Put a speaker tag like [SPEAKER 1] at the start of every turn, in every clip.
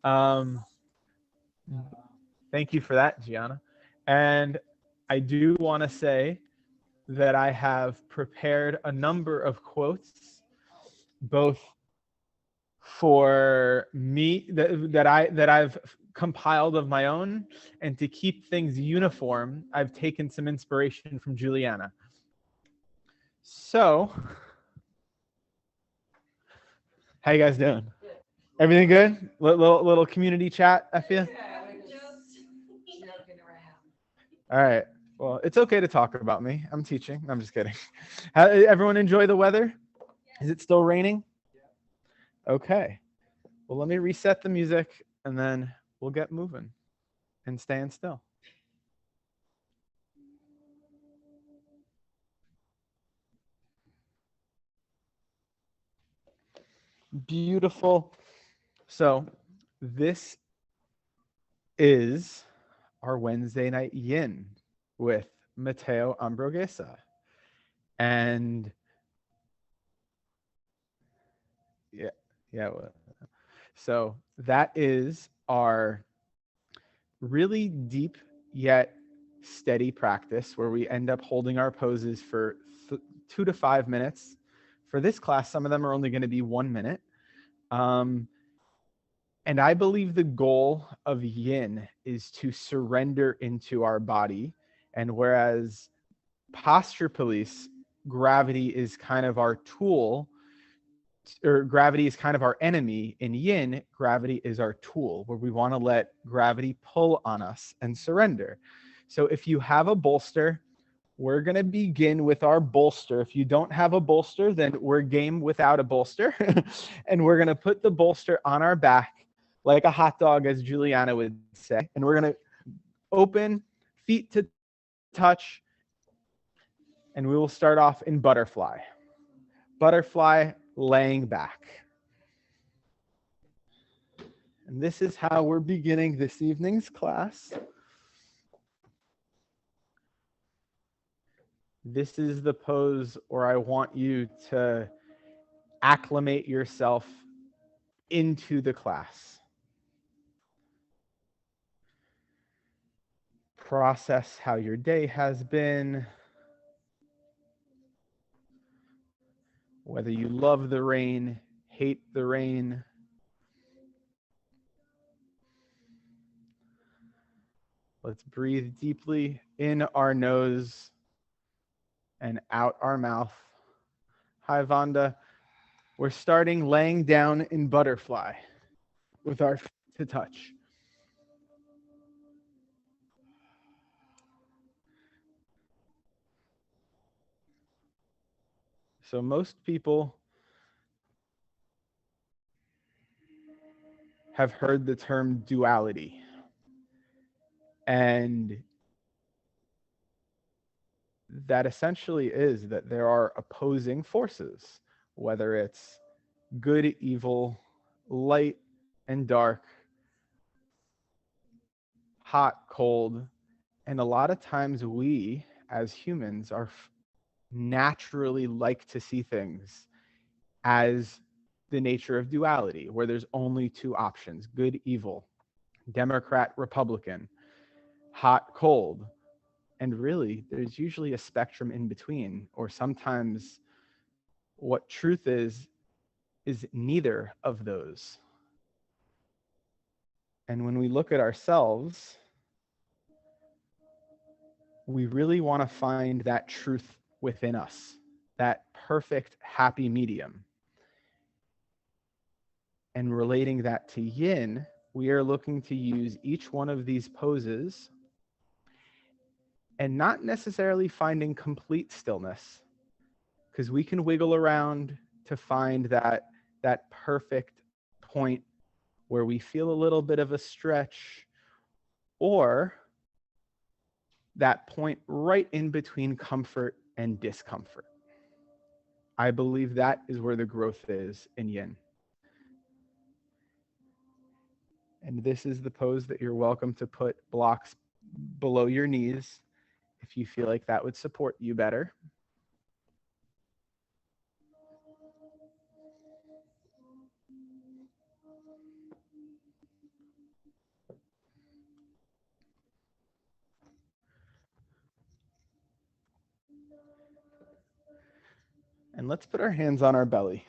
[SPEAKER 1] Um, Thank you for that, Gianna. And I do want to say that I have prepared a number of quotes, both for me that I've compiled of my own, and to keep things uniform, I've taken some inspiration from Juliana. So, how you guys doing? Everything good? Little community chat, I feel. All right. Well, it's okay to talk about me. I'm teaching. I'm just kidding. Everyone enjoy the weather? Is it still raining? Okay. Well, let me reset the music and then we'll get moving and staying still. Beautiful. So, this is our Wednesday night yin with Matteo Ambrogesa. And yeah. So that is our really deep yet steady practice where we end up holding our poses for 2 to 5 minutes. For this class, some of them are only going to be 1 minute. And I believe the goal of yin is to surrender into our body. And whereas posture police, gravity is kind of our tool, or gravity is kind of our enemy. In yin, gravity is our tool, where we want to let gravity pull on us and surrender. So if you have a bolster, we're going to begin with our bolster. If you don't have a bolster, then we're game without a bolster. And we're going to put the bolster on our back like a hot dog, as Juliana would say. And we're going to open, feet to touch, and we will start off in butterfly. Butterfly, laying back. And this is how we're beginning this evening's class. This is the pose where I want you to acclimate yourself into the class. Process how your day has been. Whether you love the rain, hate the rain. Let's breathe deeply in our nose and out our mouth. Hi, Vanda. We're starting laying down in butterfly with our feet to touch. So most people have heard the term duality. And that essentially is that there are opposing forces, whether it's good, evil, light and dark, hot, cold. And a lot of times we, as humans, are naturally like to see things as the nature of duality, where there's only two options: good, evil, Democrat, Republican, hot, cold. And really, there's usually a spectrum in between, or sometimes what truth is neither of those. And when we look at ourselves, we really want to find that truth within us, that perfect happy medium. And relating that to yin, we are looking to use each one of these poses and not necessarily finding complete stillness, because we can wiggle around to find that perfect point where we feel a little bit of a stretch, or that point right in between comfort and discomfort. I believe that is where the growth is in yin. And this is the pose that you're welcome to put blocks below your knees if you feel like that would support you better. And let's put our hands on our belly.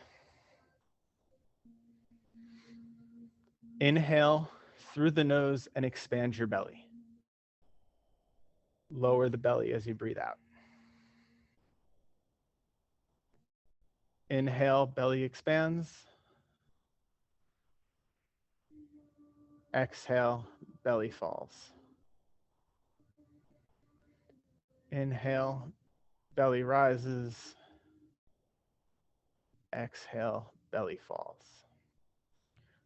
[SPEAKER 1] Inhale through the nose and expand your belly. Lower the belly as you breathe out. Inhale, belly expands. Exhale, belly falls. Inhale, belly rises. Exhale, belly falls.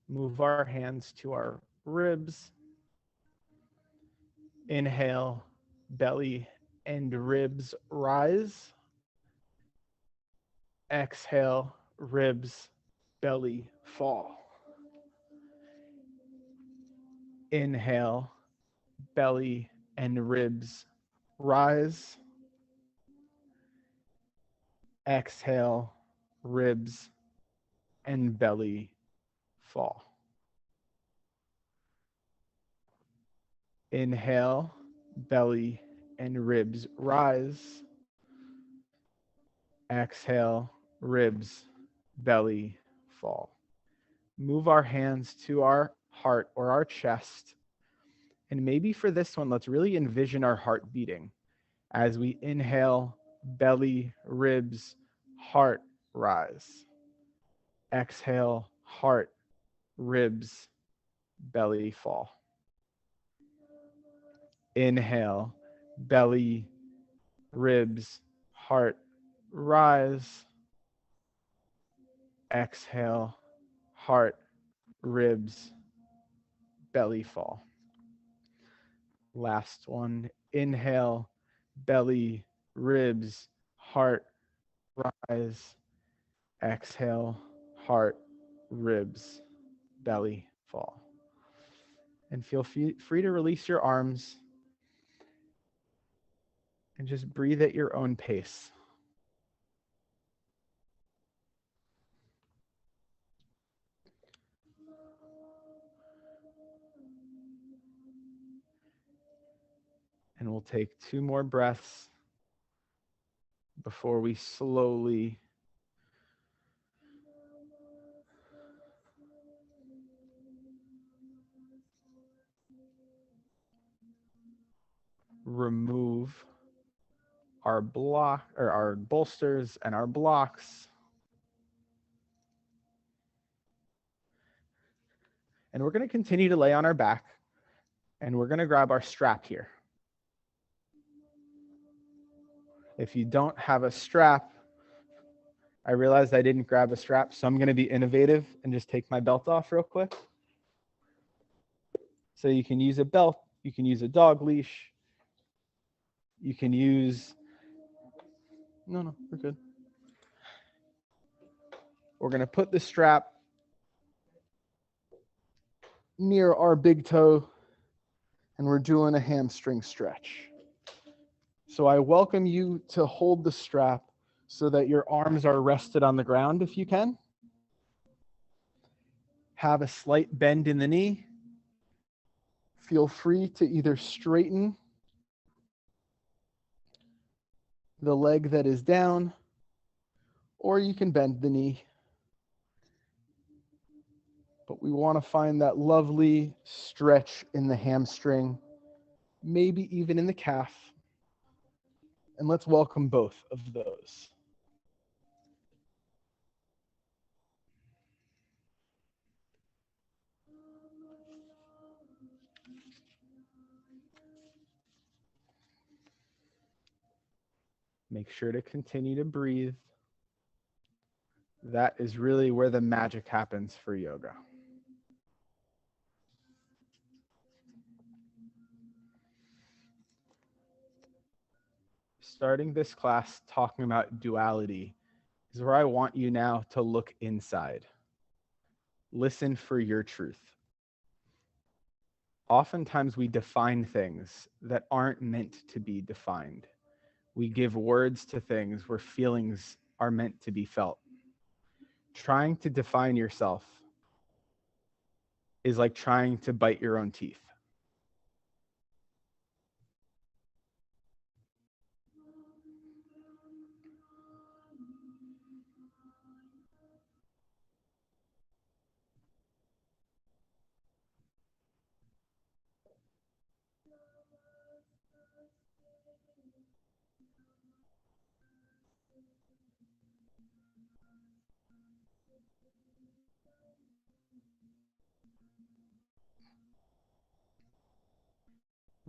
[SPEAKER 1] Move our hands to our ribs. Inhale, belly and ribs rise. Exhale, ribs, belly fall. Inhale, belly and ribs rise. Exhale, ribs and belly fall. Inhale, belly and ribs rise. Exhale, ribs, belly fall. Move our hands to our heart or our chest. And maybe for this one, let's really envision our heart beating. As we inhale, belly, ribs, heart rise. Exhale, heart, ribs, belly fall. Inhale, belly, ribs, heart rise. Exhale, heart, ribs, belly fall. Last one. Inhale, belly, ribs, heart rise. Exhale, heart, ribs, belly fall. And feel free to release your arms and just breathe at your own pace. And we'll take 2 more breaths before we slowly remove our block or our bolsters and our blocks. And we're going to continue to lay on our back, and we're going to grab our strap here. If you don't have a strap, I realized I didn't grab a strap, so I'm going to be innovative and just take my belt off real quick. So you can use a belt, you can use a dog leash, you can use, no, we're good. We're going to put the strap near our big toe, and we're doing a hamstring stretch. So I welcome you to hold the strap so that your arms are rested on the ground if you can. Have a slight bend in the knee. Feel free to either straighten the leg that is down, or you can bend the knee. But we want to find that lovely stretch in the hamstring, maybe even in the calf. And let's welcome both of those. Make sure to continue to breathe. That is really where the magic happens for yoga. Starting this class talking about duality is where I want you now to look inside. Listen for your truth. Oftentimes we define things that aren't meant to be defined. We give words to things where feelings are meant to be felt. Trying to define yourself is like trying to bite your own teeth.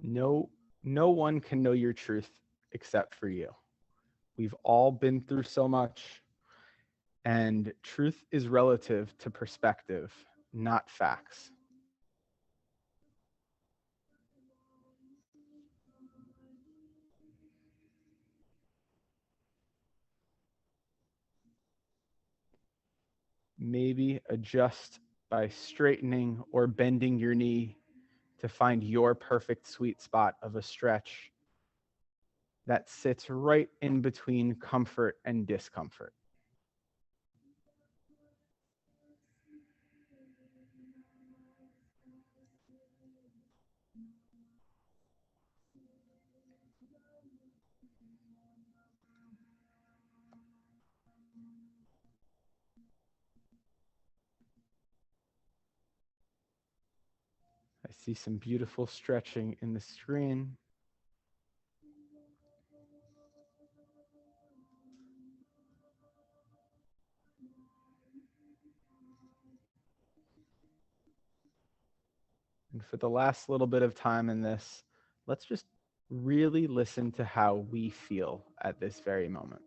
[SPEAKER 1] No, no one can know your truth except for you. We've all been through so much, and truth is relative to perspective, not facts. Maybe adjust by straightening or bending your knee to find your perfect sweet spot of a stretch that sits right in between comfort and discomfort. I see some beautiful stretching in the screen. And for the last little bit of time in this, let's just really listen to how we feel at this very moment.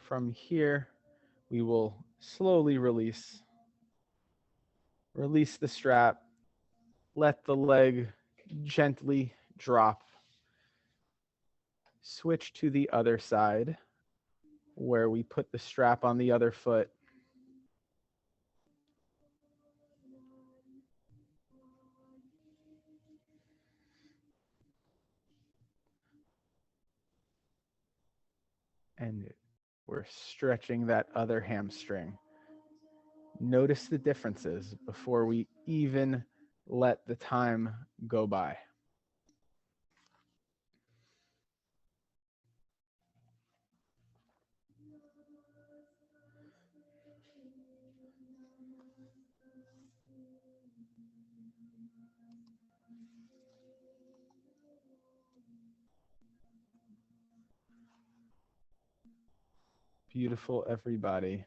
[SPEAKER 1] From here, we will slowly release the strap, let the leg gently drop, switch to the other side where we put the strap on the other foot. And we're stretching that other hamstring. Notice the differences before we even let the time go by. Beautiful, everybody.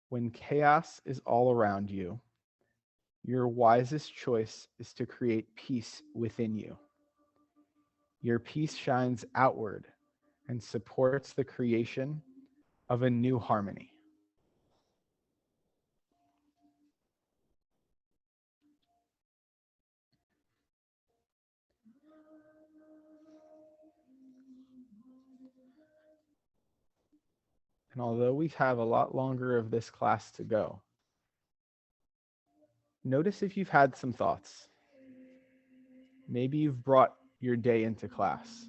[SPEAKER 1] When chaos is all around you, your wisest choice is to create peace within you. Your peace shines outward and supports the creation of a new harmony. And although we have a lot longer of this class to go, notice if you've had some thoughts. Maybe you've brought your day into class.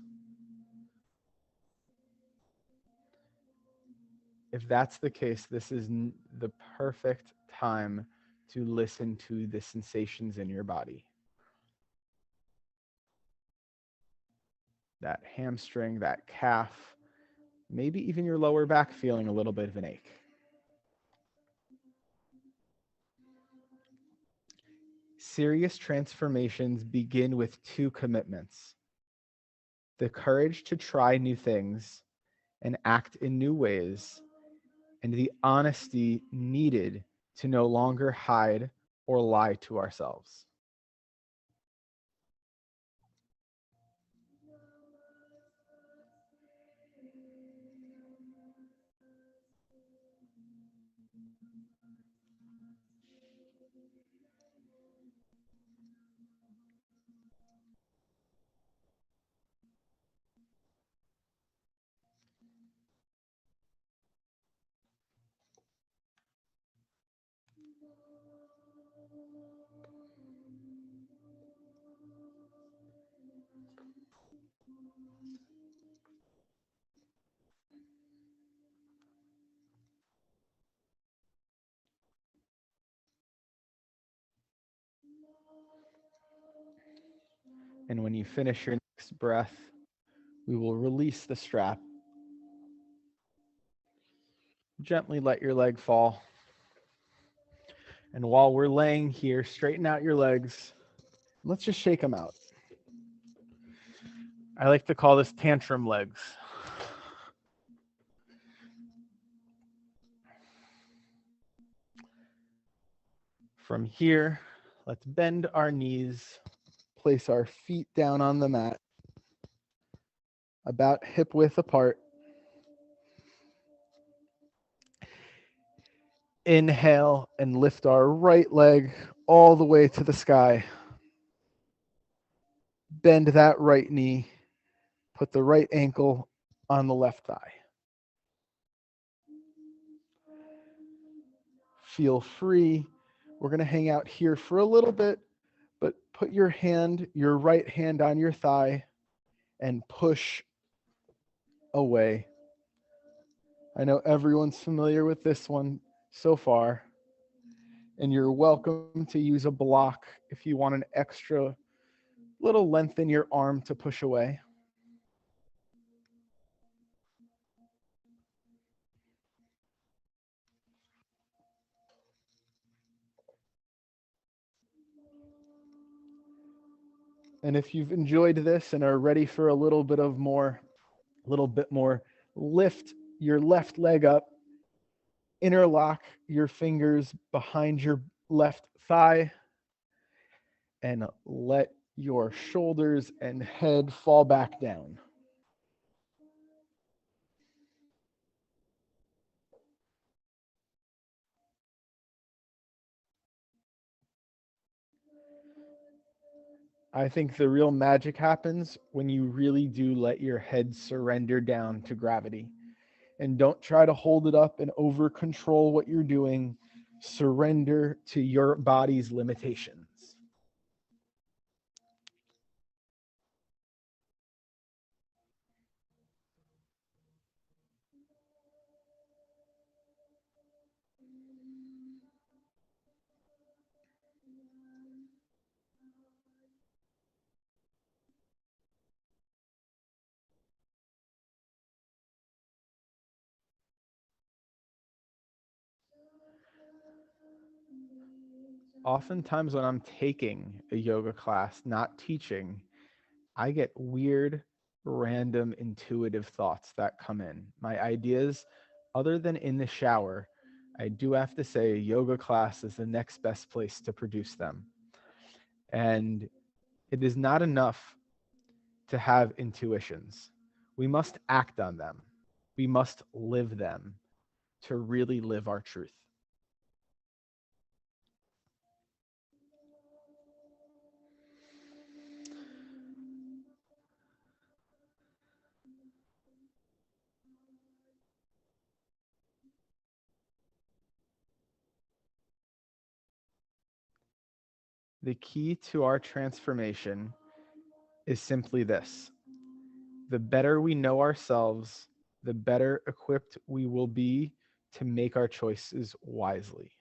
[SPEAKER 1] If that's the case, this is the perfect time to listen to the sensations in your body. That hamstring, that calf, maybe even your lower back feeling a little bit of an ache. Serious transformations begin with two commitments: the courage to try new things and act in new ways, and the honesty needed to no longer hide or lie to ourselves. And when you finish your next breath, we will release the strap. Gently let your leg fall. And while we're laying here, straighten out your legs. Let's just shake them out. I like to call this tantrum legs. From here, let's bend our knees, place our feet down on the mat, about hip width apart. Inhale and lift our right leg all the way to the sky. Bend that right knee. Put the right ankle on the left thigh. Feel free. We're going to hang out here for a little bit, but put your right hand on your thigh and push away. I know everyone's familiar with this one so far, and you're welcome to use a block if you want an extra little length in your arm to push away. And if you've enjoyed this and are ready for a little bit more, lift your left leg up, interlock your fingers behind your left thigh, and let your shoulders and head fall back down. I think the real magic happens when you really do let your head surrender down to gravity. And don't try to hold it up and over control what you're doing. Surrender to your body's limitations. Oftentimes when I'm taking a yoga class, not teaching, I get weird, random, intuitive thoughts that come in. My ideas, other than in the shower, I do have to say a yoga class is the next best place to produce them. And it is not enough to have intuitions. We must act on them. We must live them to really live our truth. The key to our transformation is simply this: the better we know ourselves, the better equipped we will be to make our choices wisely.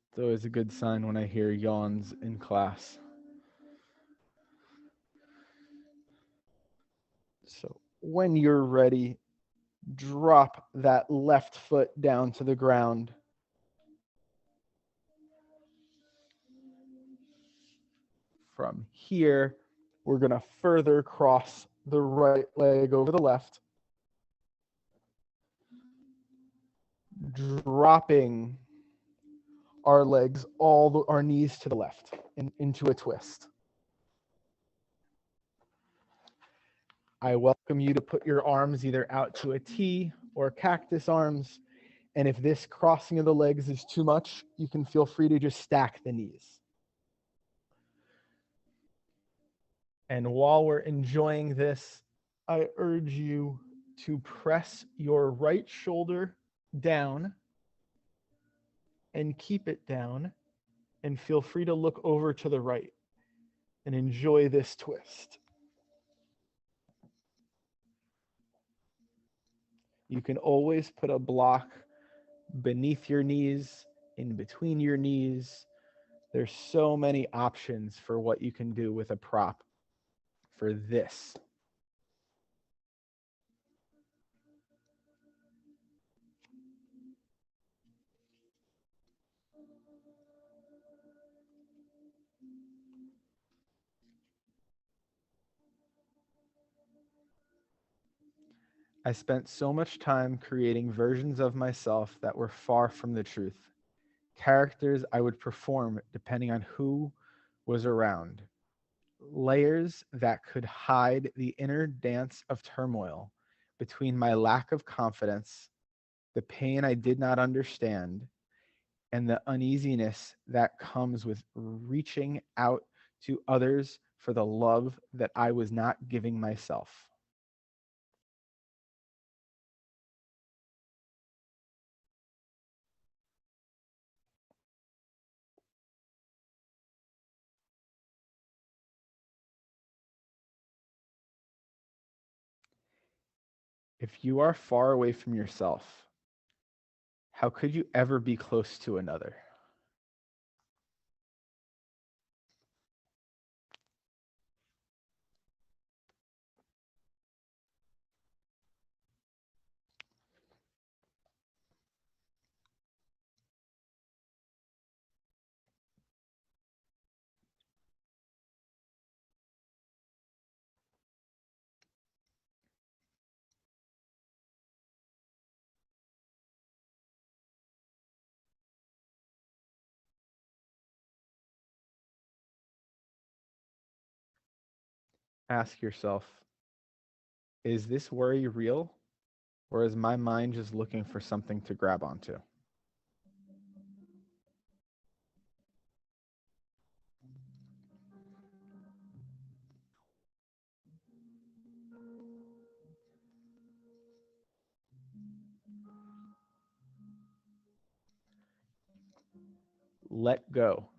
[SPEAKER 1] It's always a good sign when I hear yawns in class. So when you're ready, drop that left foot down to the ground. From here, we're going to further cross the right leg over the left, dropping our legs, our knees to the left into a twist. I welcome you to put your arms either out to a T or cactus arms. And if this crossing of the legs is too much, you can feel free to just stack the knees. And while we're enjoying this, I urge you to press your right shoulder down and keep it down, and feel free to look over to the right and enjoy this twist. You can always put a block beneath your knees, in between your knees. There's so many options for what you can do with a prop for this. I spent so much time creating versions of myself that were far from the truth, characters I would perform depending on who was around, layers that could hide the inner dance of turmoil between my lack of confidence, the pain I did not understand, and the uneasiness that comes with reaching out to others for the love that I was not giving myself. If you are far away from yourself, how could you ever be close to another? Ask yourself, is this worry real, or is my mind just looking for something to grab onto? Let go,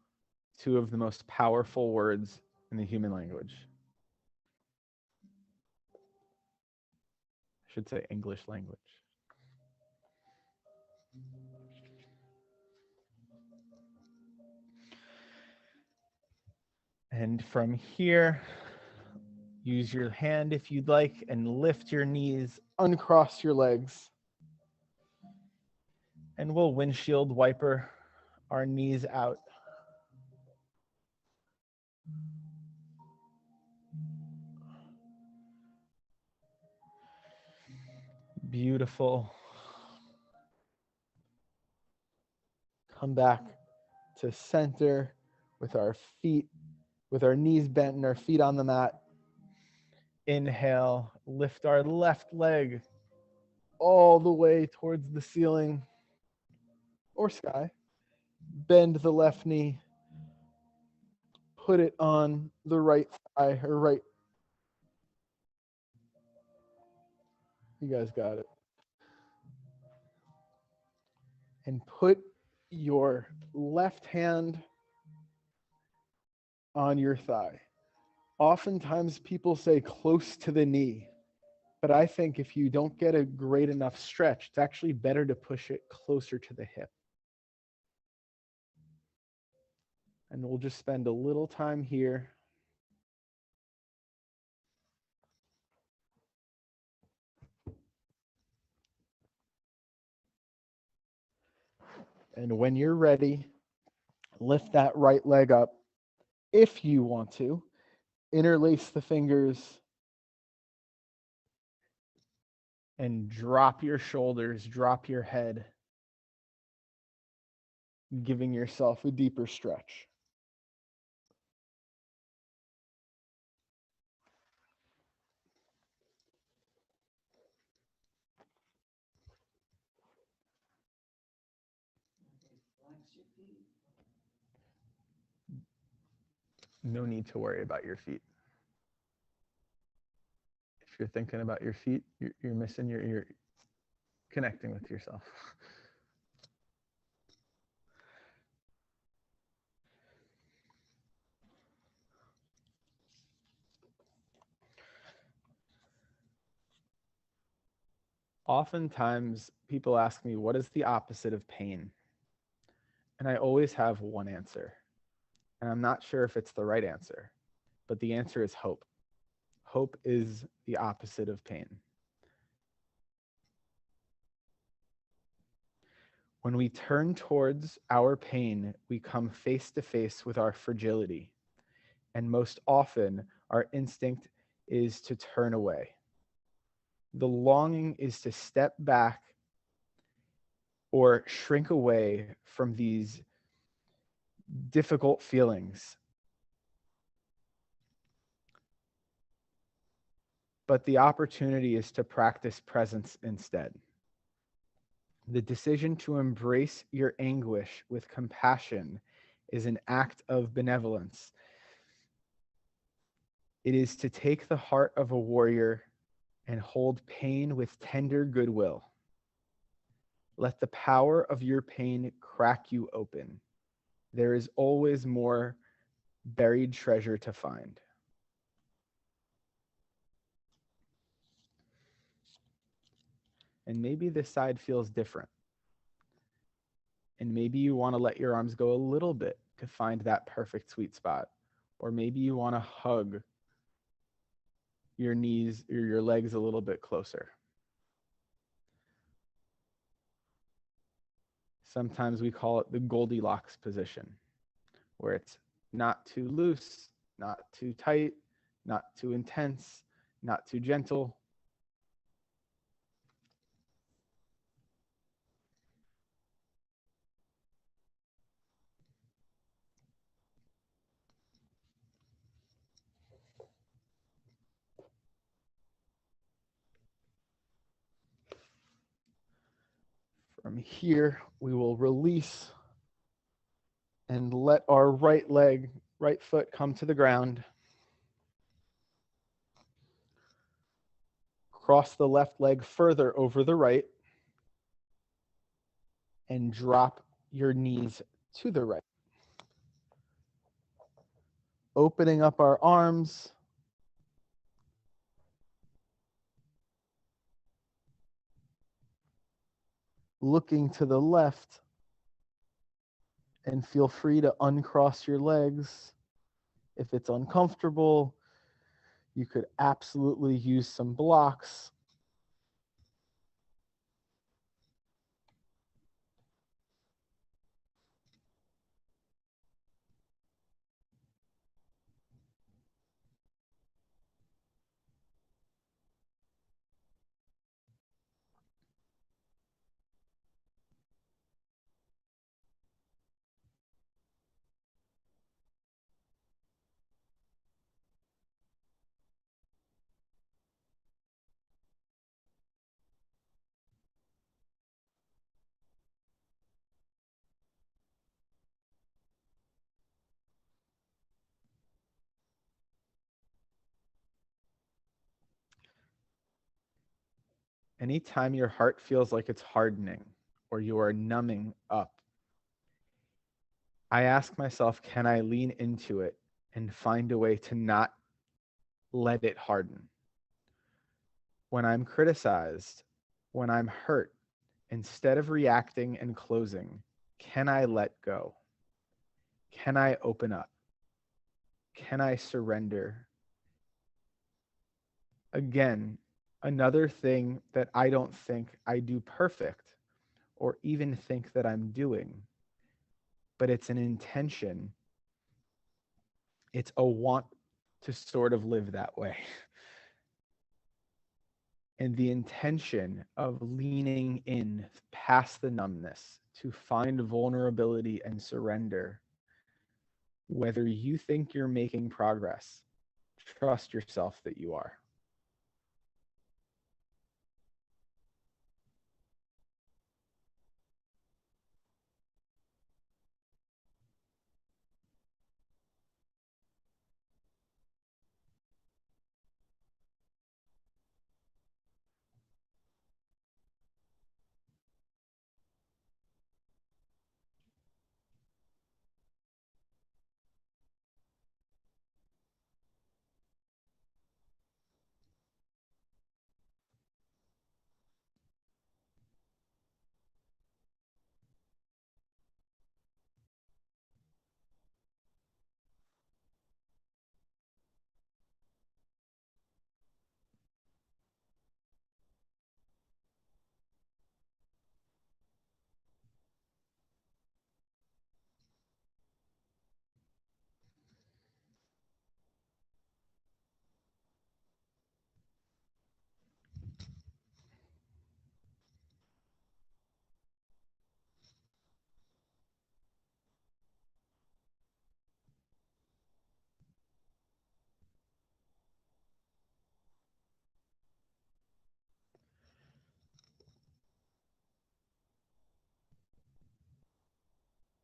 [SPEAKER 1] two of the most powerful words in the human language. I should say English language. And from here, use your hand if you'd like and lift your knees, uncross your legs. And we'll windshield wiper our knees out. Beautiful. Come back to center with our feet, with our knees bent and our feet on the mat. Inhale, lift our left leg all the way towards the ceiling or sky. Bend the left knee. Put it on the right thigh or right. You guys got it. And put your left hand on your thigh. Oftentimes people say close to the knee, but I think if you don't get a great enough stretch, it's actually better to push it closer to the hip. And we'll just spend a little time here. And when you're ready, lift that right leg up. If you want to, interlace the fingers and drop your shoulders, drop your head, giving yourself a deeper stretch. No need to worry about your feet. If you're thinking about your feet, you're missing you're connecting with yourself. Oftentimes, people ask me, what is the opposite of pain? And I always have one answer. And I'm not sure if it's the right answer, but the answer is hope. Hope is the opposite of pain. When we turn towards our pain, we come face to face with our fragility. And most often, our instinct is to turn away. The longing is to step back or shrink away from these difficult feelings. But the opportunity is to practice presence instead. The decision to embrace your anguish with compassion is an act of benevolence. It is to take the heart of a warrior and hold pain with tender goodwill. Let the power of your pain crack you open. There is always more buried treasure to find. And maybe this side feels different. And maybe you want to let your arms go a little bit to find that perfect sweet spot. Or maybe you want to hug your knees or your legs a little bit closer. Sometimes we call it the Goldilocks position, where it's not too loose, not too tight, not too intense, not too gentle. From here, we will release and let our right foot come to the ground. Cross the left leg further over the right and drop your knees to the right. Opening up our arms. Looking to the left, and feel free to uncross your legs. If it's uncomfortable, you could absolutely use some blocks. Anytime your heart feels like it's hardening or you are numbing up, I ask myself, can I lean into it and find a way to not let it harden? When I'm criticized, when I'm hurt, instead of reacting and closing, can I let go? Can I open up? Can I surrender? Again, another thing that I don't think I do perfect or even think that I'm doing, but it's an intention. It's a want to sort of live that way. And the intention of leaning in past the numbness to find vulnerability and surrender. Whether you think you're making progress, trust yourself that you are.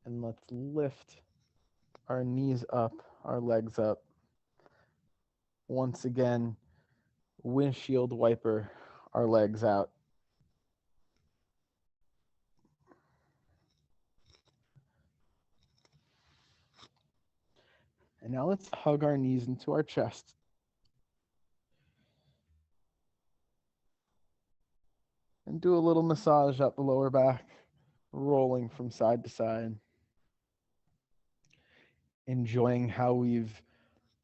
[SPEAKER 1] And let's lift our knees up, our legs up. Once again, windshield wiper our legs out. And now let's hug our knees into our chest. And do a little massage up the lower back, rolling from side to side. Enjoying how we've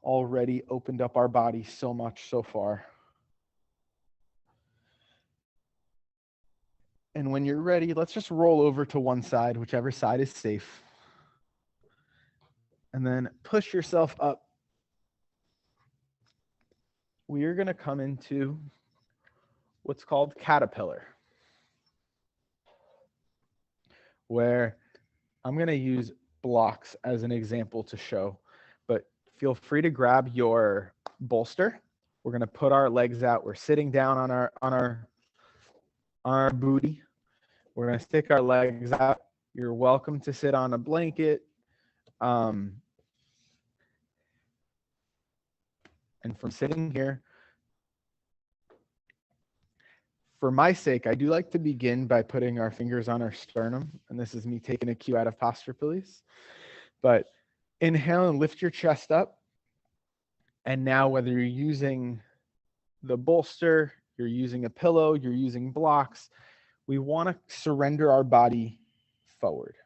[SPEAKER 1] already opened up our body so much so far. And when you're ready, let's just roll over to one side, whichever side is safe. And then push yourself up. We are going to come into what's called caterpillar, where I'm going to use blocks as an example to show, but feel free to grab your bolster. We're going to put our legs out. We're sitting down on our booty. We're going to stick our legs out. You're welcome to sit on a blanket. And from sitting here, for my sake, I do like to begin by putting our fingers on our sternum. And this is me taking a cue out of posture, please. But inhale and lift your chest up. And now, whether you're using the bolster, you're using a pillow, you're using blocks, we want to surrender our body forward.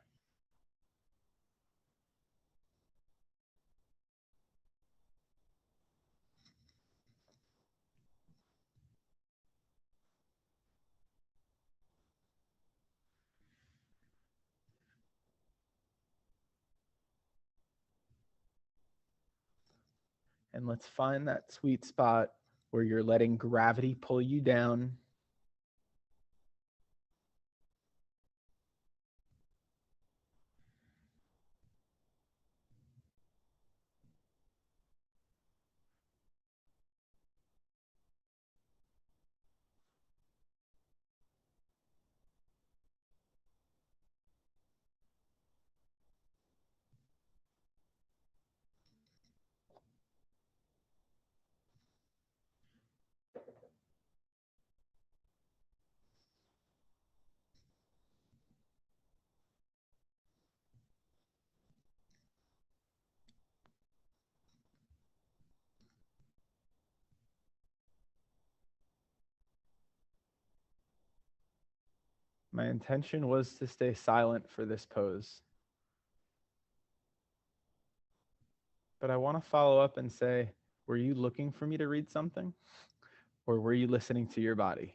[SPEAKER 1] And let's find that sweet spot where you're letting gravity pull you down. My intention was to stay silent for this pose. But I want to follow up and say, were you looking for me to read something? Or were you listening to your body?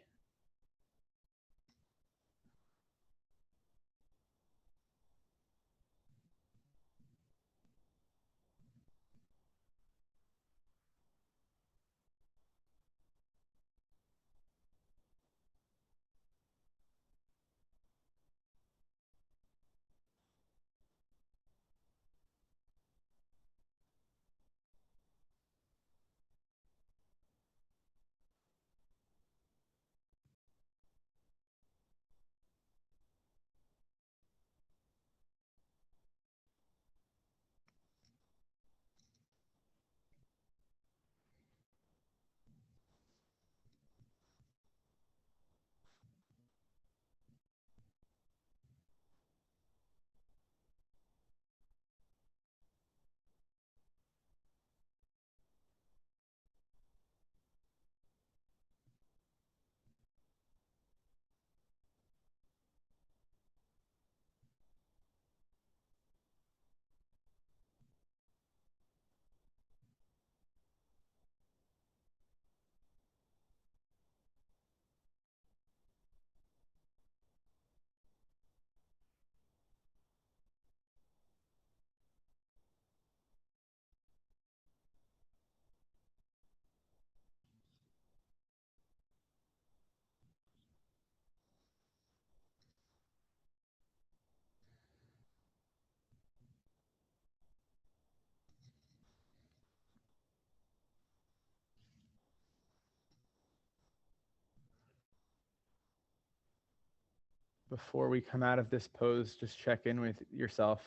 [SPEAKER 1] Before we come out of this pose, just check in with yourself,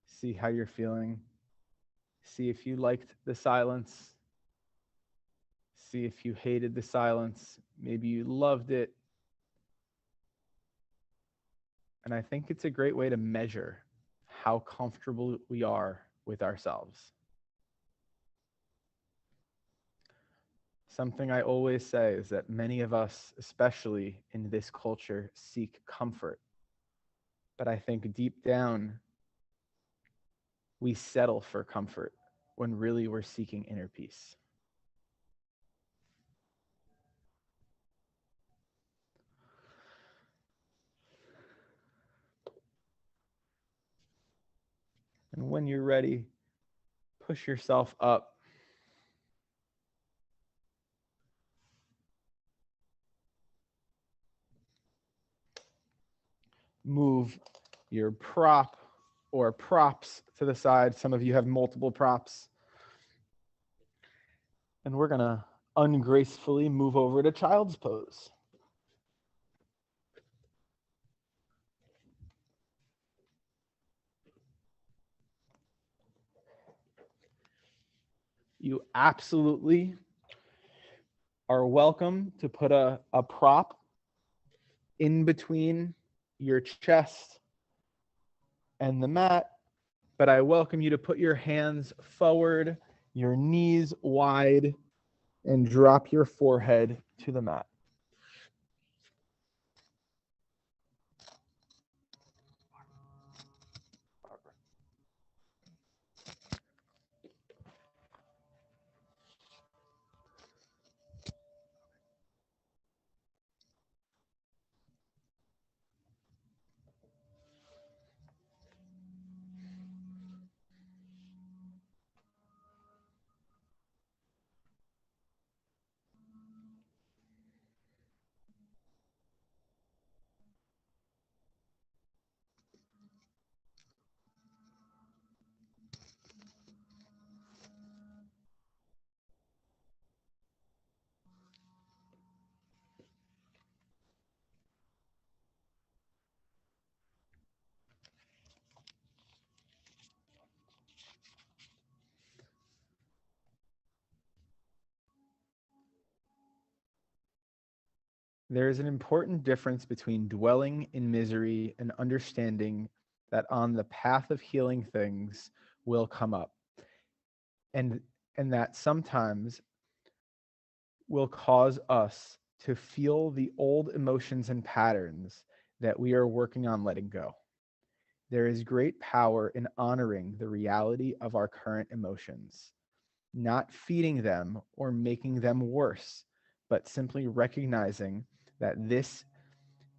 [SPEAKER 1] see how you're feeling, see if you liked the silence, see if you hated the silence, maybe you loved it. And I think it's a great way to measure how comfortable we are with ourselves. Something I always say is that many of us, especially in this culture, seek comfort. But I think deep down, we settle for comfort when really we're seeking inner peace. And when you're ready, push yourself up. Move your prop or props to the side. Some of you have multiple props. And we're going to ungracefully move over to child's pose. You absolutely are welcome to put a prop in between your chest and the mat, but I welcome you to put your hands forward, your knees wide, and drop your forehead to the mat. There is an important difference between dwelling in misery and understanding that on the path of healing things will come up. And that sometimes will cause us to feel the old emotions and patterns that we are working on letting go. There is great power in honoring the reality of our current emotions, not feeding them or making them worse, but simply recognizing that this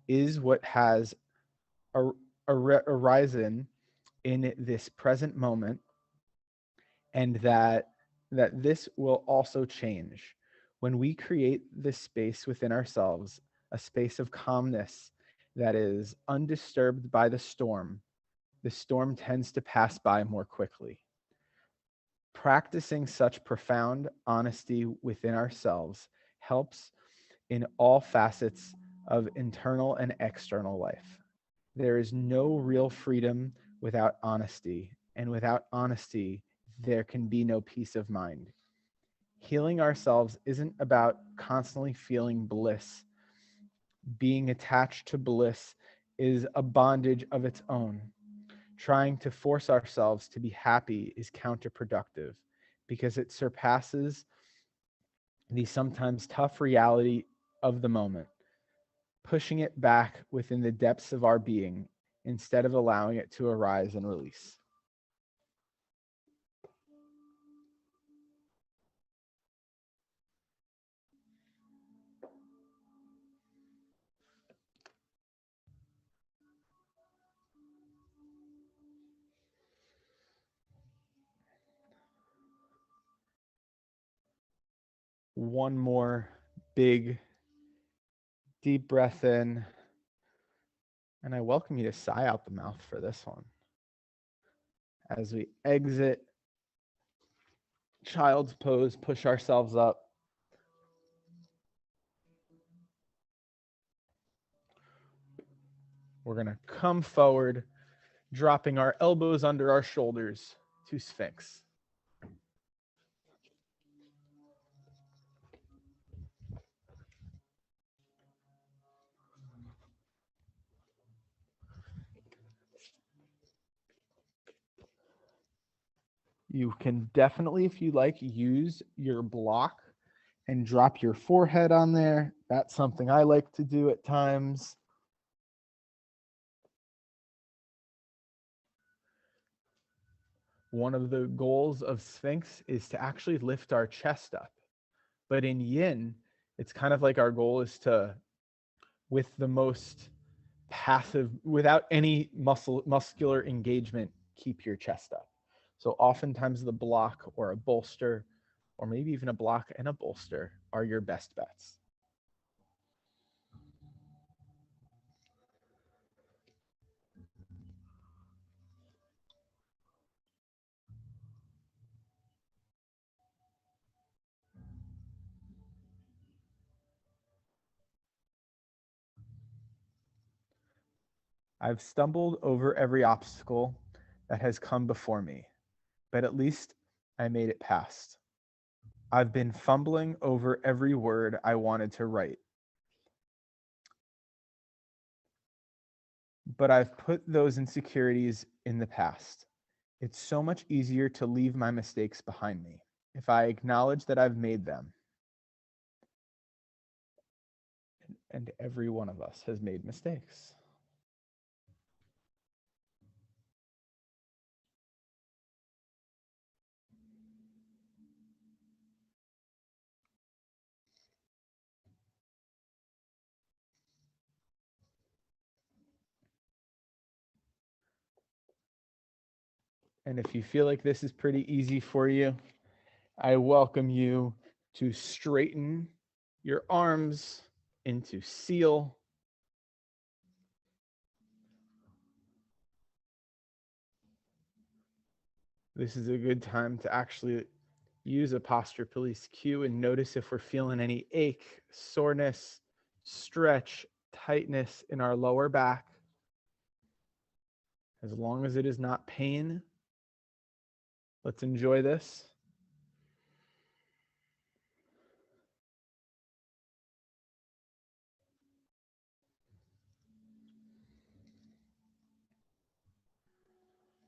[SPEAKER 1] is what has arisen in this present moment, and that this will also change. When we create this space within ourselves, a space of calmness that is undisturbed by the storm tends to pass by more quickly. Practicing such profound honesty within ourselves helps in all facets of internal and external life. There is no real freedom without honesty, and without honesty, there can be no peace of mind. Healing ourselves isn't about constantly feeling bliss. Being attached to bliss is a bondage of its own. Trying to force ourselves to be happy is counterproductive because it surpasses the sometimes tough reality of the moment, pushing it back within the depths of our being instead of allowing it to arise and release. One more big, deep breath in. And I welcome you to sigh out the mouth for this one. As we exit child's pose, push ourselves up. We're going to come forward, dropping our elbows under our shoulders to Sphinx. You can definitely, if you like, use your block and drop your forehead on there. That's something I like to do at times. One of the goals of Sphinx is to actually lift our chest up. But in Yin, it's kind of like our goal is to, with the most passive, without any muscular engagement, keep your chest up. So oftentimes the block or a bolster, or maybe even a block and a bolster, are your best bets. I've stumbled over every obstacle that has come before me, but at least I made it past. I've been fumbling over every word I wanted to write, but I've put those insecurities in the past. It's so much easier to leave my mistakes behind me if I acknowledge that I've made them. And every one of us has made mistakes. And if you feel like this is pretty easy for you, I welcome you to straighten your arms into seal. This is a good time to actually use a posture police cue and notice if we're feeling any ache, soreness, stretch, tightness in our lower back. As long as it is not pain, let's enjoy this.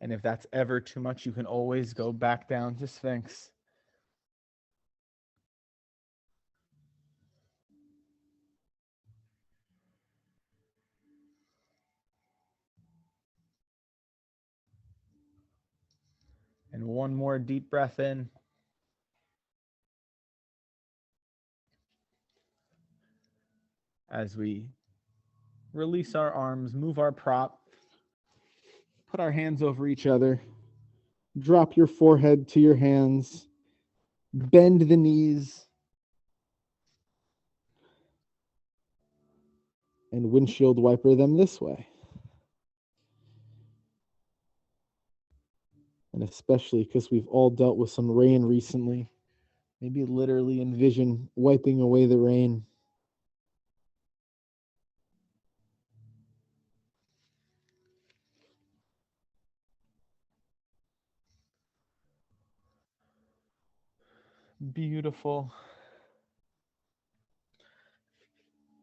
[SPEAKER 1] And if that's ever too much, you can always go back down to Sphinx. And one more deep breath in. As we release our arms, move our prop, put our hands over each other, drop your forehead to your hands, bend the knees, and windshield wiper them this way. And especially because we've all dealt with some rain recently, maybe literally envision wiping away the rain. Beautiful.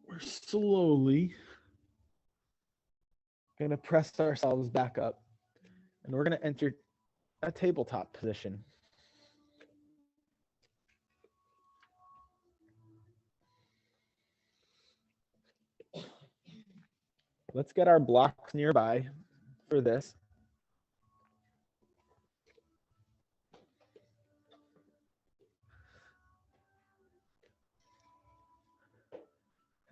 [SPEAKER 1] We're slowly going to press ourselves back up, and we're going to enter a tabletop position. Let's get our blocks nearby for this.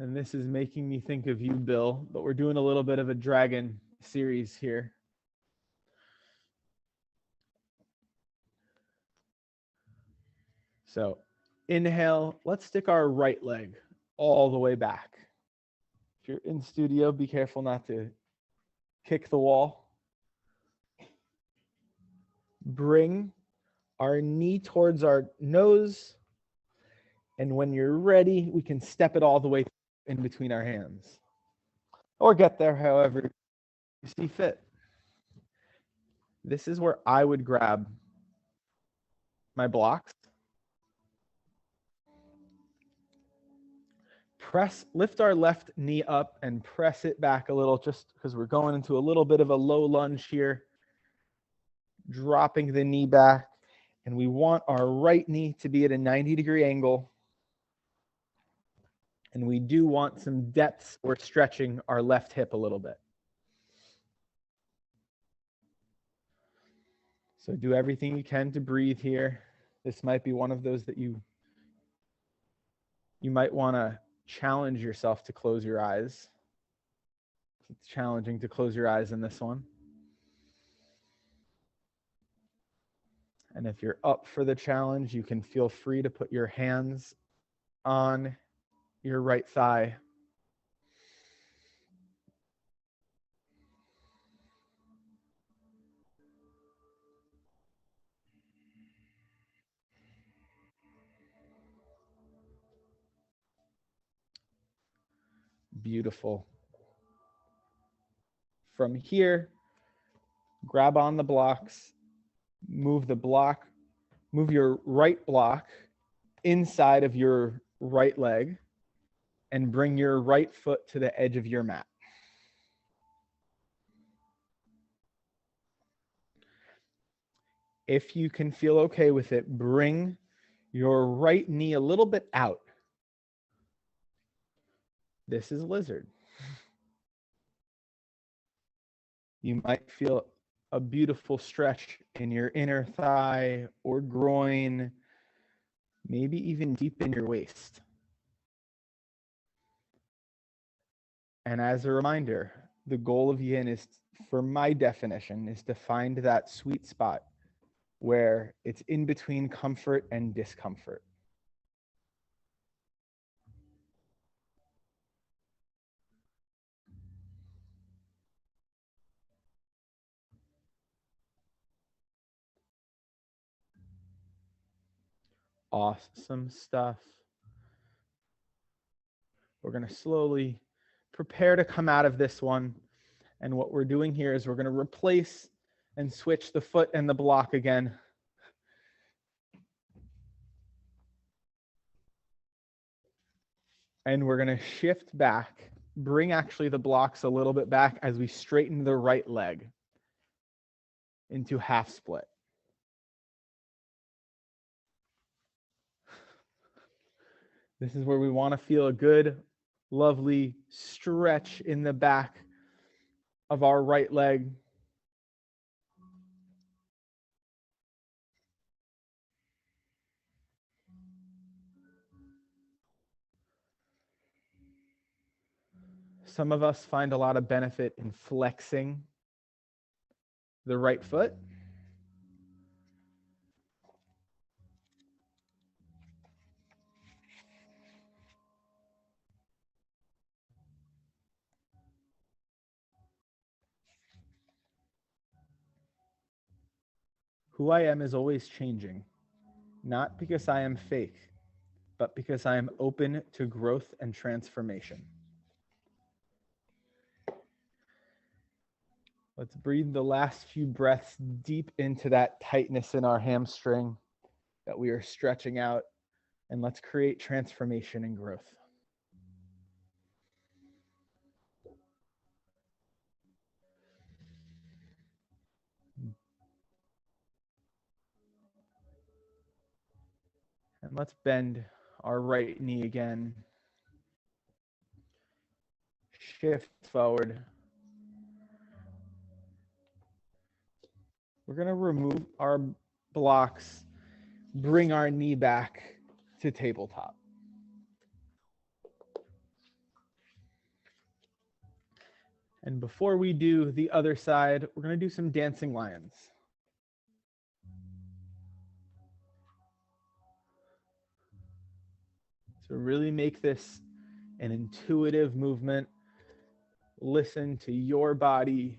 [SPEAKER 1] And this is making me think of you, Bill, but we're doing a little bit of a dragon series here. So inhale, let's stick our right leg all the way back. If you're in studio, be careful not to kick the wall. Bring our knee towards our nose. And when you're ready, we can step it all the way in between our hands. Or get there however see fit. This is where I would grab my blocks, lift our left knee up and press it back a little, just because we're going into a little bit of a low lunge here, dropping the knee back. And we want our right knee to be at a 90-degree angle. And we do want some depth or stretching our left hip a little bit. So do everything you can to breathe here. This might be one of those that you might want to challenge yourself to close your eyes. It's challenging to close your eyes in this one. And if you're up for the challenge, you can feel free to put your hands on your right thigh. Beautiful. From here, grab on the blocks, move your right block inside of your right leg, and bring your right foot to the edge of your mat. If you can feel okay with it, bring your right knee a little bit out. This is lizard. You might feel a beautiful stretch in your inner thigh or groin, maybe even deep in your waist. And as a reminder, the goal of yin is, for my definition, is to find that sweet spot where it's in between comfort and discomfort. Awesome stuff. We're going to slowly prepare to come out of this one. And what we're doing here is we're going to replace and switch the foot and the block again. And we're going to shift back, bring actually the blocks a little bit back as we straighten the right leg into half split. This is where we want to feel a good, lovely stretch in the back of our right leg. Some of us find a lot of benefit in flexing the right foot. Who I am is always changing, not because I am fake, but because I am open to growth and transformation. Let's breathe the last few breaths deep into that tightness in our hamstring that we are stretching out, and let's create transformation and growth. And let's bend our right knee again. Shift forward. We're going to remove our blocks, bring our knee back to tabletop. And before we do the other side, we're going to do some dancing lions. So really make this an intuitive movement. Listen to your body.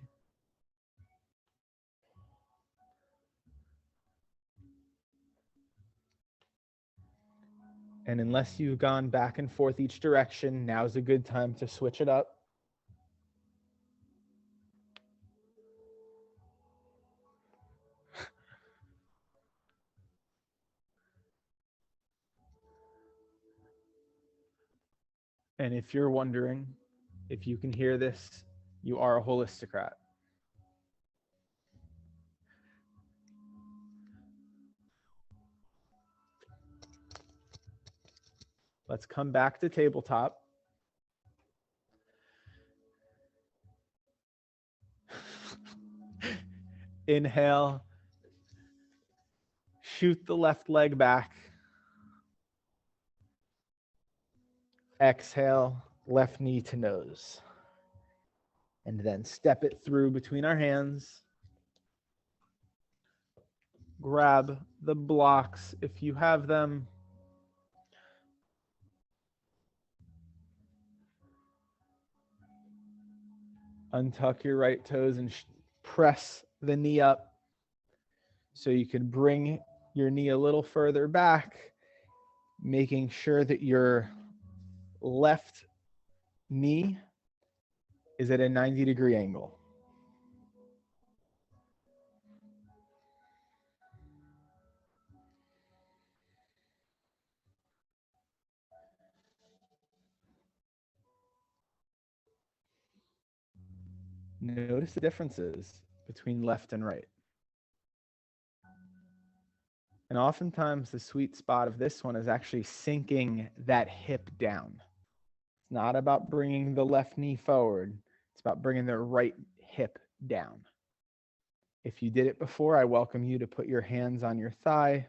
[SPEAKER 1] And unless you've gone back and forth each direction, now's a good time to switch it up. And if you're wondering if you can hear this, you are a holistocrat. Let's come back to tabletop. Inhale. Shoot the left leg back. Exhale, left knee to nose. And then step it through between our hands. Grab the blocks if you have them. Untuck your right toes and press the knee up so you can bring your knee a little further back, making sure that your left knee is at a 90-degree angle. Notice the differences between left and right. And oftentimes the sweet spot of this one is actually sinking that hip down. It's not about bringing the left knee forward. It's about bringing the right hip down. If you did it before, I welcome you to put your hands on your thigh.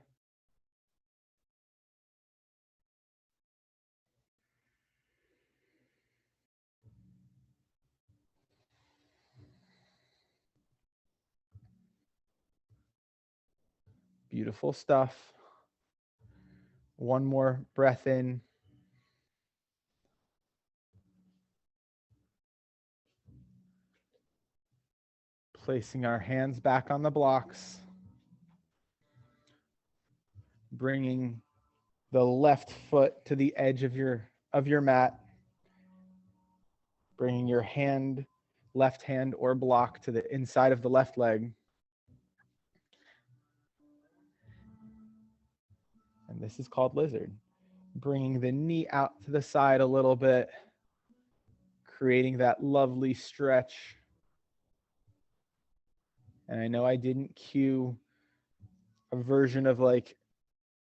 [SPEAKER 1] Beautiful stuff. One more breath in. Placing our hands back on the blocks. Bringing the left foot to the edge of your mat. Bringing your left hand or block to the inside of the left leg. And this is called lizard. Bringing the knee out to the side a little bit, creating that lovely stretch. And I know I didn't cue a version of like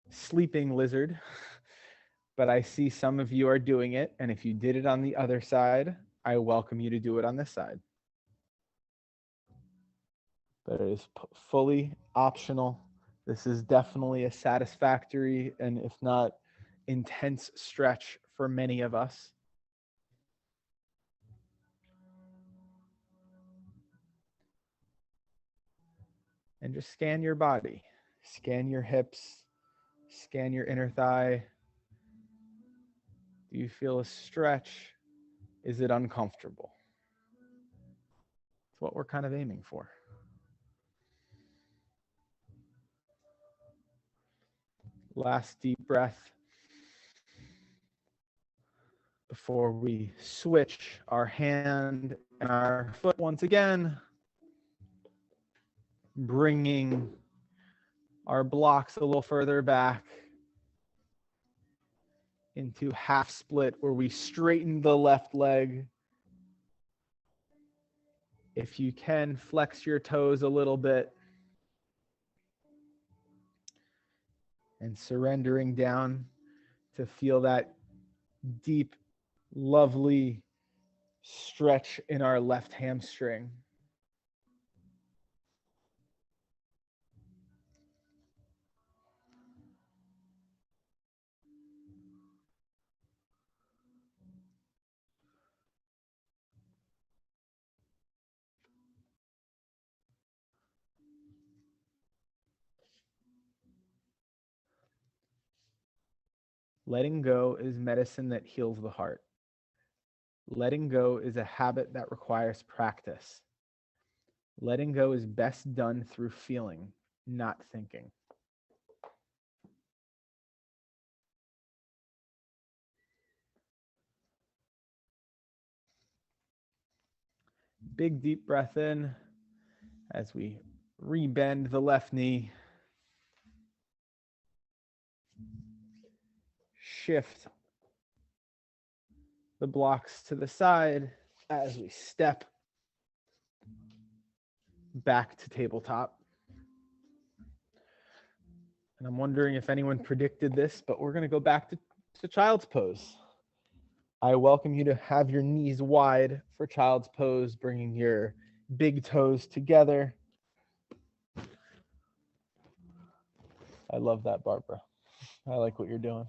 [SPEAKER 1] sleeping lizard, but I see some of you are doing it. And if you did it on the other side, I welcome you to do it on this side. But it is fully optional. This is definitely a satisfactory and if not intense stretch for many of us. And just scan your body. Scan your hips. Scan your inner thigh. Do you feel a stretch? Is it uncomfortable? It's what we're kind of aiming for. Last deep breath before we switch our hand and our foot once again, bringing our blocks a little further back into half split where we straighten the left leg. If you can, flex your toes a little bit. And surrendering down to feel that deep, lovely stretch in our left hamstring. Letting go is medicine that heals the heart. Letting go is a habit that requires practice. Letting go is best done through feeling, not thinking. Big deep breath in as we rebend the left knee. Shift the blocks to the side as we step back to tabletop. And I'm wondering if anyone predicted this, but we're going to go back to child's pose. I welcome you to have your knees wide for child's pose, bringing your big toes together. I love that, Barbara. I like what you're doing.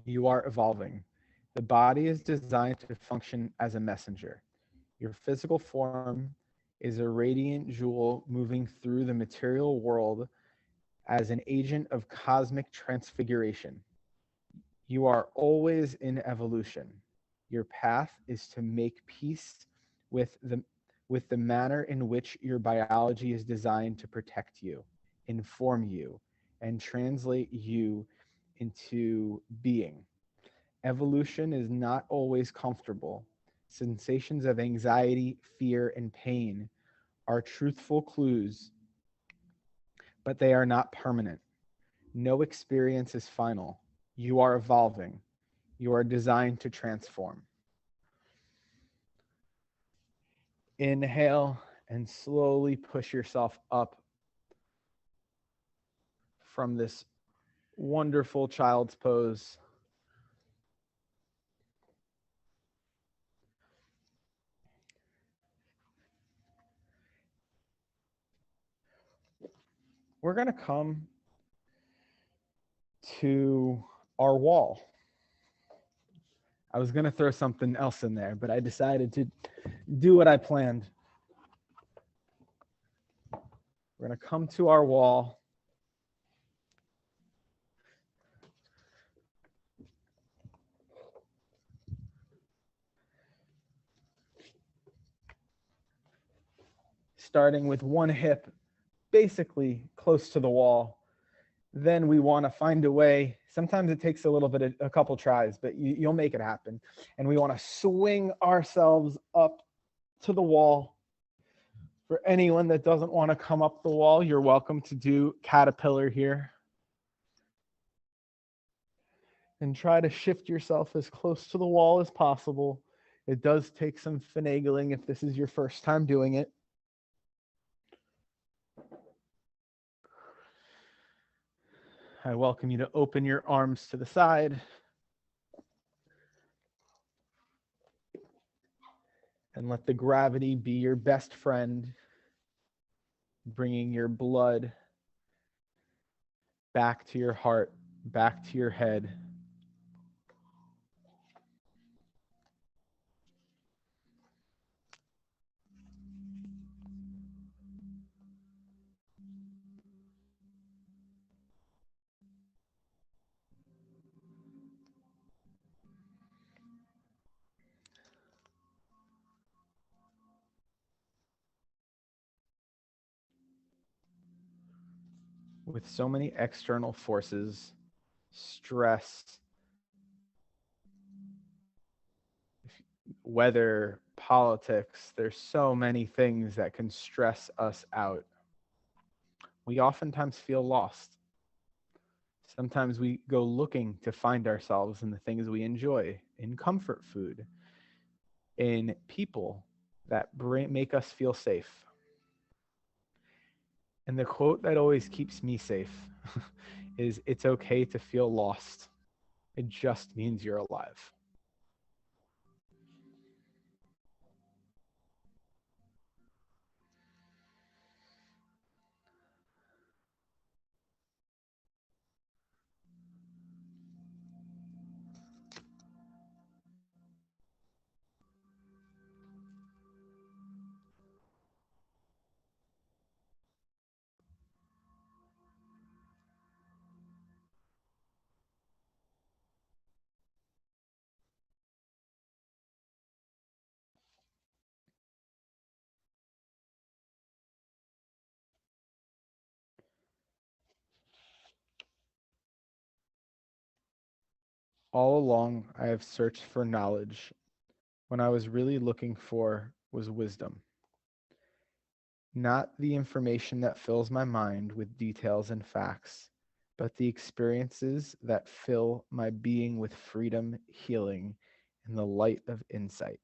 [SPEAKER 1] You are evolving. The body is designed to function as a messenger. Your physical form is a radiant jewel moving through the material world as an agent of cosmic transfiguration. You are always in evolution. Your path is to make peace with the manner in which your biology is designed to protect you, inform you, and translate you into being. Evolution is not always comfortable. Sensations of anxiety, fear, and pain are truthful clues, but they are not permanent. No experience is final. You are evolving. You are designed to transform. Inhale and slowly push yourself up from this wonderful child's pose. We're going to come to our wall. I was going to throw something else in there, but I decided to do what I planned. We're going to come to our wall. Starting with one hip basically close to the wall. Then we want to find a way. Sometimes it takes a couple tries, but you'll make it happen. And we want to swing ourselves up to the wall. For anyone that doesn't want to come up the wall, you're welcome to do caterpillar here. And try to shift yourself as close to the wall as possible. It does take some finagling if this is your first time doing it. I welcome you to open your arms to the side. And let the gravity be your best friend, bringing your blood back to your heart, back to your head. With so many external forces, stress, weather, politics, there's so many things that can stress us out. We oftentimes feel lost. Sometimes we go looking to find ourselves in the things we enjoy, in comfort food, in people that make us feel safe. And the quote that always keeps me safe is, "It's okay to feel lost. It just means you're alive." All along, I have searched for knowledge when I was really looking for was wisdom. Not the information that fills my mind with details and facts, but the experiences that fill my being with freedom, healing, and the light of insight.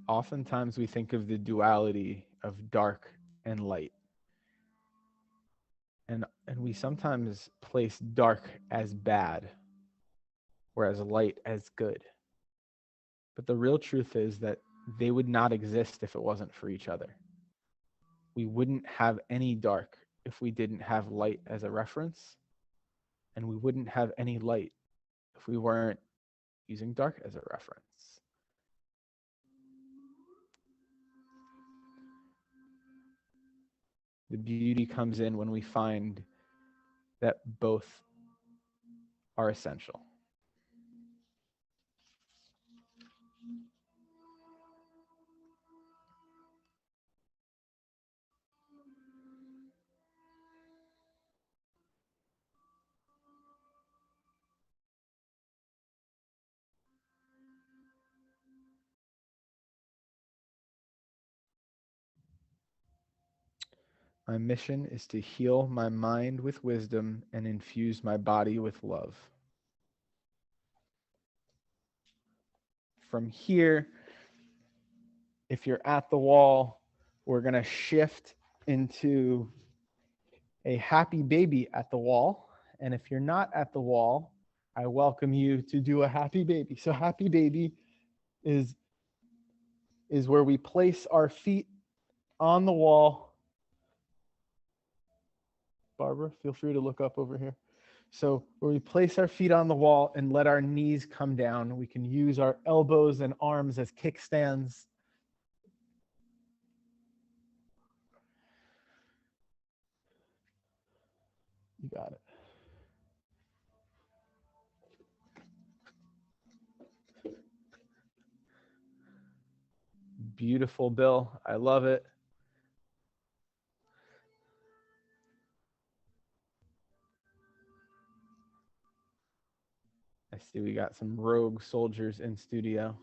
[SPEAKER 1] Oftentimes we think of the duality of dark and light. And we sometimes place dark as bad, whereas light as good. But the real truth is that they would not exist if it wasn't for each other. We wouldn't have any dark if we didn't have light as a reference, and we wouldn't have any light if we weren't using dark as a reference. The beauty comes in when we find that both are essential. My mission is to heal my mind with wisdom and infuse my body with love. From here, if you're at the wall, we're going to shift into a happy baby at the wall. And if you're not at the wall, I welcome you to do a happy baby. So happy baby is where we place our feet on the wall. Barbara, feel free to look up over here. So where we place our feet on the wall and let our knees come down, we can use our elbows and arms as kickstands. You got it. Beautiful, Bill. I love it. I see we got some rogue soldiers in studio.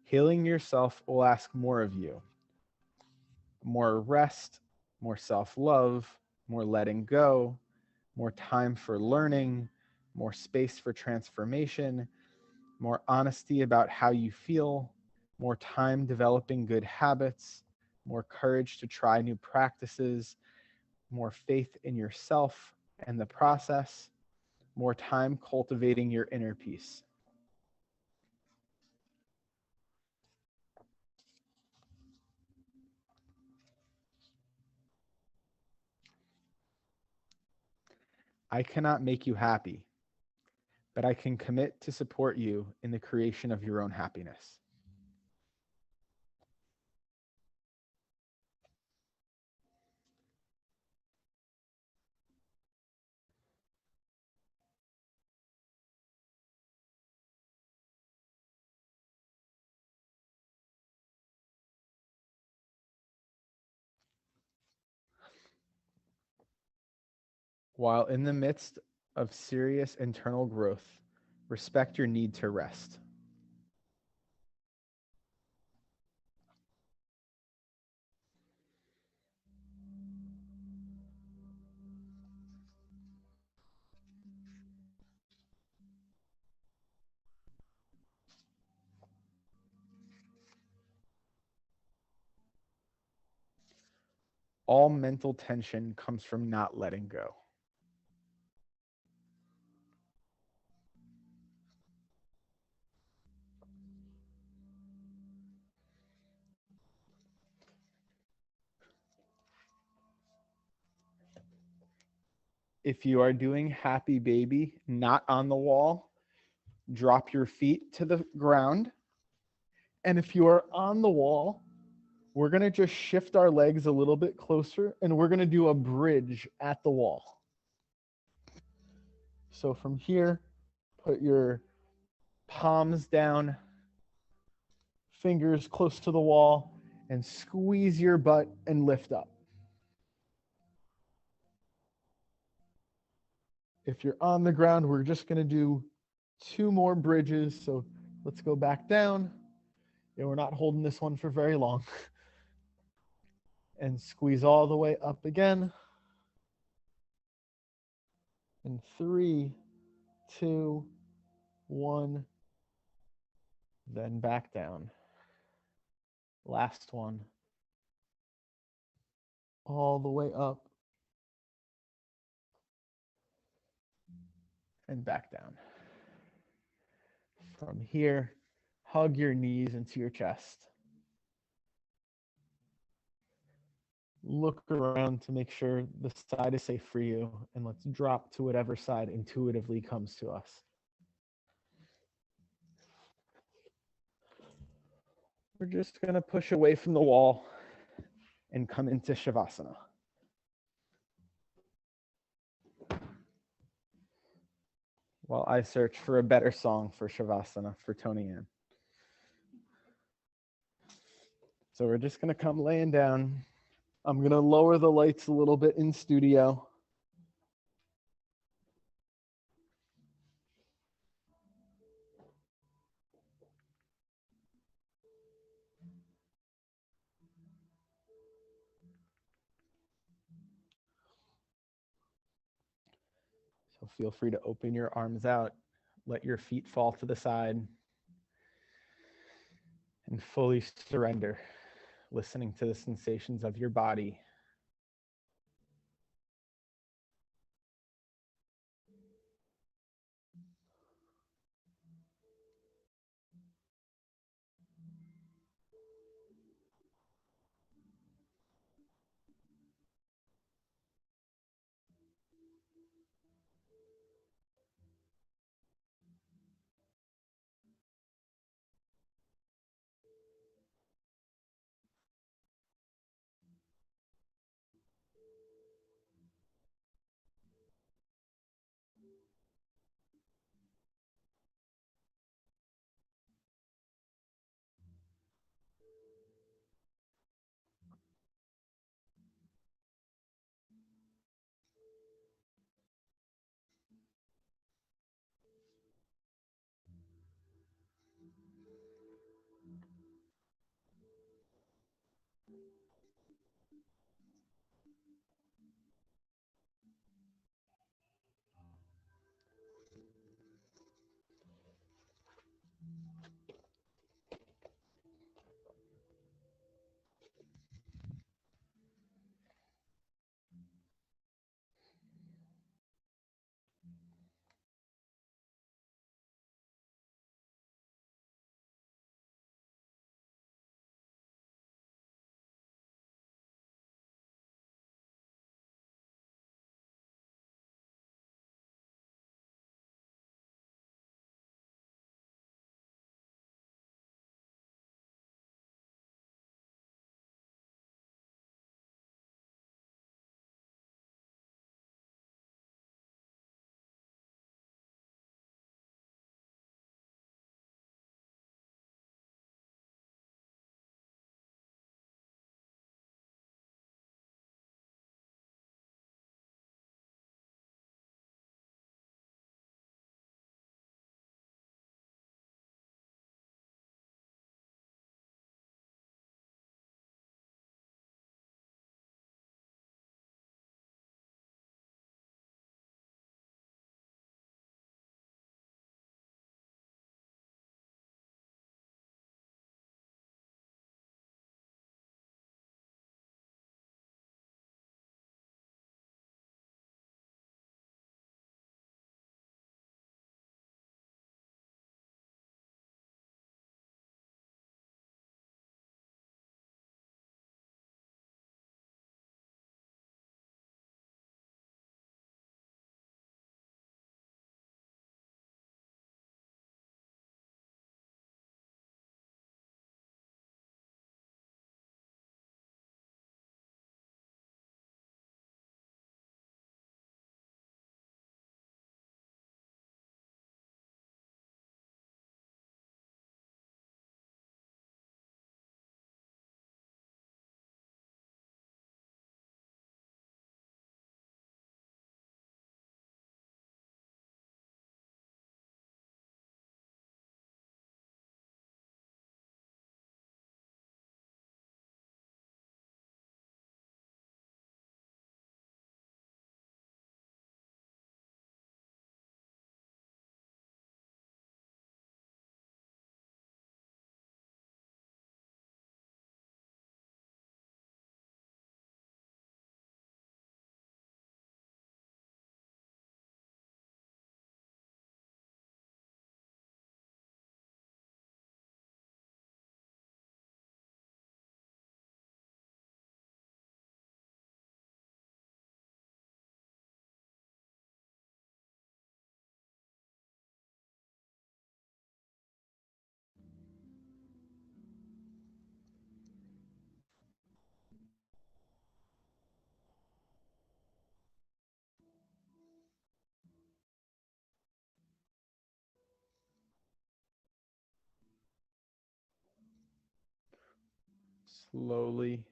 [SPEAKER 1] Healing yourself will ask more of you. More rest, more self-love, more letting go, more time for learning, more space for transformation, more honesty about how you feel, more time developing good habits, more courage to try new practices, more faith in yourself and the process, more time cultivating your inner peace. I cannot make you happy, but I can commit to support you in the creation of your own happiness. While in the midst of serious internal growth, respect your need to rest. All mental tension comes from not letting go. If you are doing happy baby, not on the wall, drop your feet to the ground. And if you are on the wall, we're going to just shift our legs a little bit closer and we're going to do a bridge at the wall. So from here, put your palms down, fingers close to the wall, and squeeze your butt and lift up. If you're on the ground, we're just going to do 2 more bridges. So let's go back down. And we're not holding this one for very long. And squeeze all the way up again. And 3, 2, 1. Then back down. Last one. All the way up. And back down. From here, hug your knees into your chest. Look around to make sure the side is safe for you, and let's drop to whatever side intuitively comes to us. We're just going to push away from the wall and come into Shavasana. While I search for a better song for Shavasana for Tony Ann. So we're just going to come laying down. I'm going to lower the lights a little bit in studio. So feel free to open your arms out, let your feet fall to the side, and fully surrender, listening to the sensations of your body. slowly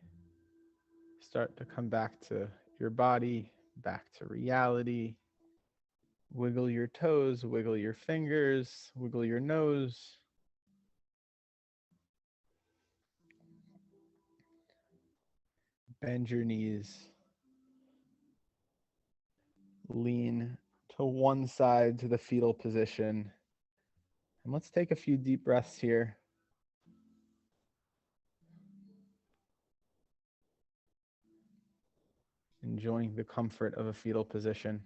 [SPEAKER 1] start to come back to your body, back to reality. Wiggle your toes, wiggle your fingers, wiggle your nose. Bend your knees. Lean to one side to the fetal position. And let's take a few deep breaths here. Enjoying the comfort of a fetal position.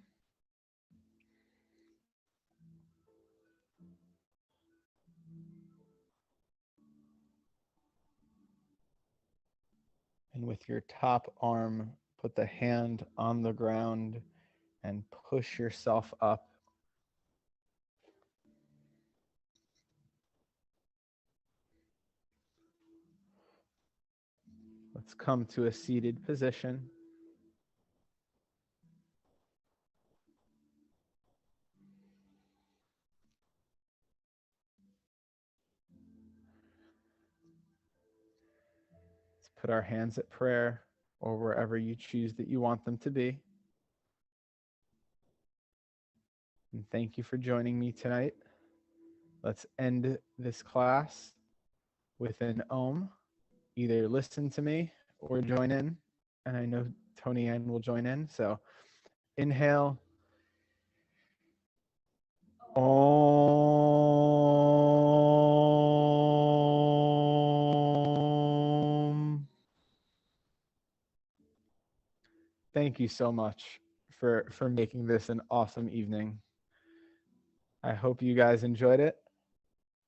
[SPEAKER 1] And with your top arm, put the hand on the ground and push yourself up. Let's come to a seated position. Let's put our hands at prayer or wherever you choose that you want them to be. And thank you for joining me tonight. Let's end this class with an Om. Either listen to me or join in. And I know Tony Ann will join in. So inhale. Om. Thank you so much for making this an awesome evening. I hope you guys enjoyed it.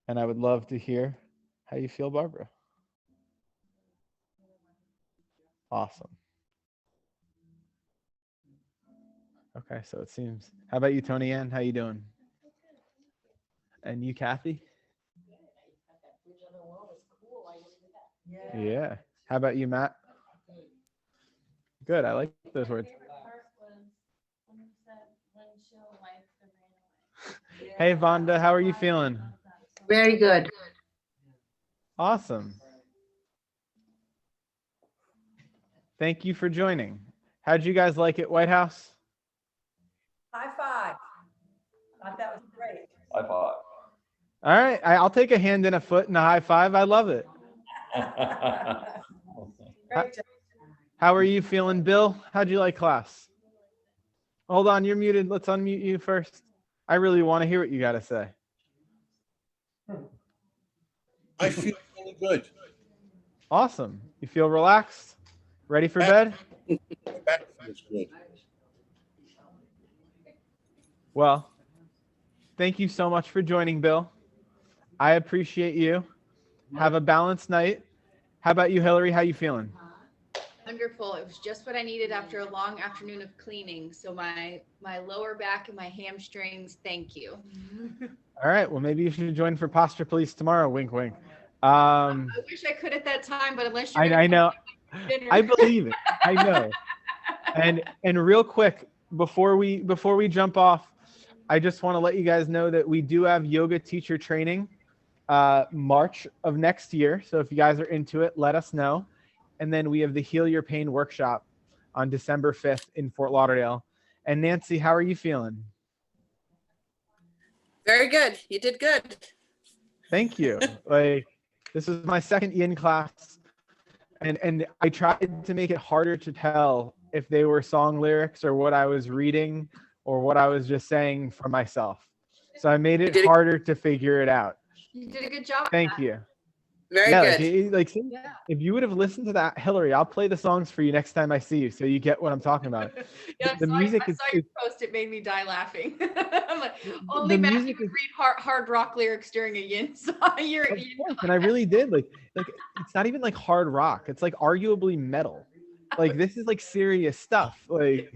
[SPEAKER 1] And I would love to hear how you feel, Barbara. Awesome. Okay, so it seems. How about you, Tony Ann? How you doing? And you, Kathy? Yeah. How about you, Matt? Good. I like those words. Hey, Vonda, how are you feeling?
[SPEAKER 2] Very good.
[SPEAKER 1] Awesome. Thank you for joining. How'd you guys like it, White House?
[SPEAKER 3] High five. I thought that was great.
[SPEAKER 4] High five.
[SPEAKER 1] All right. I'll take a hand and a foot and a high five. I love it.
[SPEAKER 3] Great job.
[SPEAKER 1] How are you feeling, Bill? How'd you like class? Hold on, you're muted. Let's unmute you first. I really want to hear what you got to say.
[SPEAKER 5] I feel really good.
[SPEAKER 1] Awesome. You feel relaxed? Ready for bed?
[SPEAKER 5] Back feels good.
[SPEAKER 1] Well, thank you so much for joining, Bill. I appreciate you. Have a balanced night. How about you, Hillary? How you feeling?
[SPEAKER 6] Wonderful. It was just what I needed after a long afternoon of cleaning. So my lower back and my hamstrings, thank you.
[SPEAKER 1] All right. Well, maybe you should join for Posture Police tomorrow. Wink, wink.
[SPEAKER 6] I wish I could at that time, but unless you're
[SPEAKER 1] I know.
[SPEAKER 6] dinner.
[SPEAKER 1] I believe it. I know. And real quick, before we jump off, I just want to let you guys know that we do have yoga teacher training March of next year. So if you guys are into it, let us know. And then we have the Heal Your Pain workshop on December 5th in Fort Lauderdale. And Nancy, how are you feeling?
[SPEAKER 2] Very good. You did good.
[SPEAKER 1] Thank you. Like, this is my second Yin class, and I tried to make it harder to tell if they were song lyrics or what I was reading or what I was just saying for myself. So I made it harder to figure it out.
[SPEAKER 6] You did a good job.
[SPEAKER 1] Thank you.
[SPEAKER 2] Very good.
[SPEAKER 1] If you would have listened to that, Hillary, I'll play the songs for you next time I see you, so you get what I'm talking about.
[SPEAKER 6] Yeah,
[SPEAKER 1] The music
[SPEAKER 6] I
[SPEAKER 1] is-
[SPEAKER 6] saw your post. It made me die laughing. I'm like, only Matthew would read hard rock lyrics during a Yin song.
[SPEAKER 1] And I really did. Like it's not even like hard rock. It's like arguably metal. Like this is like serious stuff. Like,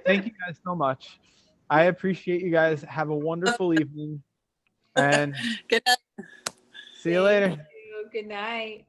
[SPEAKER 1] thank you guys so much. I appreciate you guys. Have a wonderful evening, and
[SPEAKER 2] Good night.
[SPEAKER 1] see you later.
[SPEAKER 6] Good night.